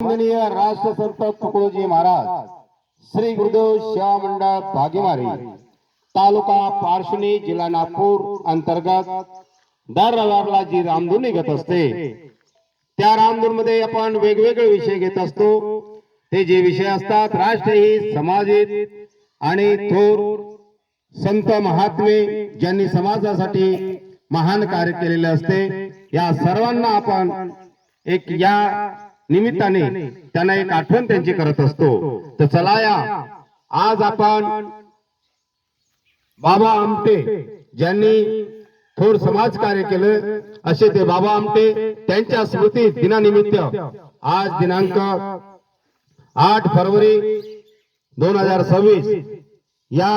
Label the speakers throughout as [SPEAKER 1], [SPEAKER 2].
[SPEAKER 1] माननीय राष्ट्रसंत तुकडोजी महाराज श्री गुरुदेव सेवा मंडळ भागीमारी तालुका पारशिवनी जिल्हा नागपूर अंतर्गत दर रविवारला जी रामधून निघत असते त्या रामधून मध्ये आपण वेगवेगळे विषय घेत असतो। ते जे विषय असतात राष्ट्रहित समाजहित आणि थोर संत महात्मे ज्यांनी समाजासाठी महान कार्य केलेले असते या सर्वांना आपण एक या निमित्ताने त्यांना एक आठवण त्यांची करत असतो। तर चला या आज आपण बाबा आमटे ज्यांनी थोर समाज कार्य केले असे ते बाबा आमटे त्यांच्या स्मृती दिनानिमित्त आज दिनांक 8 फरवरी 2026 या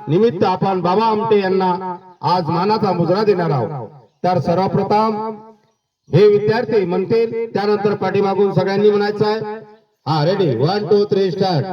[SPEAKER 1] निमित्त आपण बाबा आमटे यांना आज मानाचा मुजरा देणार आहोत। तर सर्वप्रथम हे विद्यार्थी म्हणतील त्यानंतर पाठीमागून सगळ्यांनी म्हणायचं आहे। हा रेडी 1 2 3 स्टार्ट।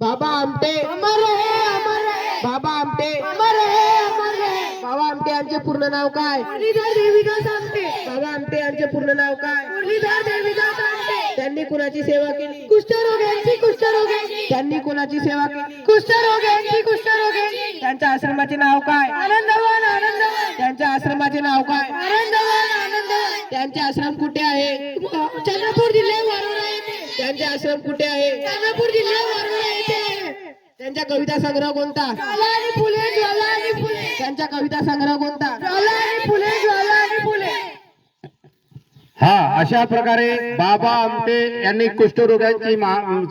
[SPEAKER 2] बाबा आमटे अमर है अमर है बाबा आमटे अमर है अमर है बाबा आमटे यांचे पूर्ण नाव काय? मुरलीधर देवीदास आमटे। बाबा आमटे यांचे पूर्ण नाव काय? मुरलीधर देवीदास आमटे। त्यांनी कुणाची सेवा केली? कुष्ठरोग्यांची कुष्ठरोग्यांची। त्यांनी कुणाची सेवा केली? कुष्ठरोग्यांची कुष्ठरोग्यांची। त्यांच्या आश्रमाचे नाव काय? आनंदवन आनंदवन। त्यांच्या आश्रमाचे नाव काय? आनंदवन आनंदवन। त्यांचे आश्रम कुठे आहे? चंद्रपूर जिल्ह्यात वरोरा येथे। त्यांचे आश्रम कुठे आहे? चंद्रपूर जिल्ह्यात वरोरा येथे। त्यांचा कविता संग्रह कोणता? ज्वाला आणि फुले ज्वाला आणि फुले। त्यांचा कविता संग्रह कोणता? ज्वाला आणि फुले ज्वाला आणि फुले।
[SPEAKER 1] हा अशा प्रकारे बाबा आमटे यांनी कुष्ठरोगांची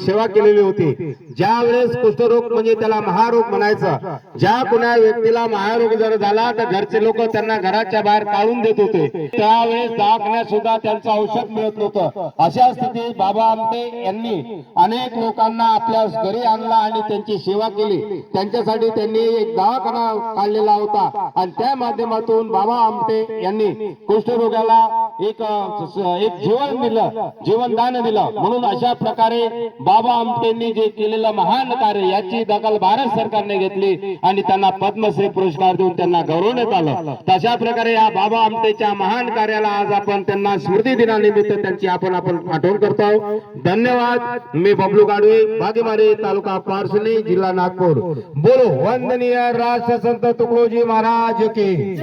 [SPEAKER 1] सेवा केलेली होती। ज्या वेळेस कुष्ठरोग म्हणजे त्याला महारोग म्हणायचं, ज्या कोणा व्यक्तीला महारोग जर झाला तर घरचे लोक त्यांना घराच्या बाहेर काढून देत होते। त्यावेळेस दवाखान्यात सुद्धा त्यांचं औषध मिळत नव्हतं। अशा स्थितीत बाबा आमटे यांनी अनेक लोकांना आपल्या घरी आणला आणि त्यांची सेवा केली। त्यांच्यासाठी त्यांनी एक दवाखाना काढलेला होता आणि त्या माध्यमातून बाबा आमटे यांनी कुष्ठरोगाला एक जीवन दिलं, जीवनदान दिलं। म्हणून अशा प्रकारे बाबा आमटेंनी जे केलेलं महान कार्य याची दखल भारत सरकारने घेतली आणि त्यांना पद्मश्री पुरस्कार देऊन त्यांना गौरवण्यात आलं। तशा प्रकारे या बाबा आमटेच्या महान कार्याला आज आपण त्यांना स्मृती दिनानिमित्त त्यांची आपण आठवण करतो। धन्यवाद। मी बबलू गाडवे, भागीमारी तालुका पारशिवनी जिल्हा नागपूर। बोलो वंदनीय राष्ट्रसंत तुकडोजी महाराज की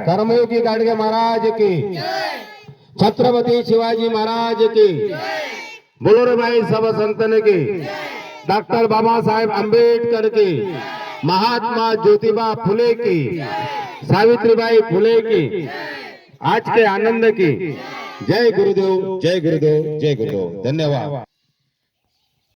[SPEAKER 1] कर्मयोगी गाडगे महाराज की, छत्रपति शिवाजी महाराज की, बोलो रे भाई सब संतन की, डॉक्टर बाबा साहेब अम्बेडकर की, महात्मा ज्योतिबा फुले की, सावित्रीबाई फुले की, आज के आनंद की। जय गुरुदेव जय गुरुदेव जय गुरुदेव। धन्यवाद।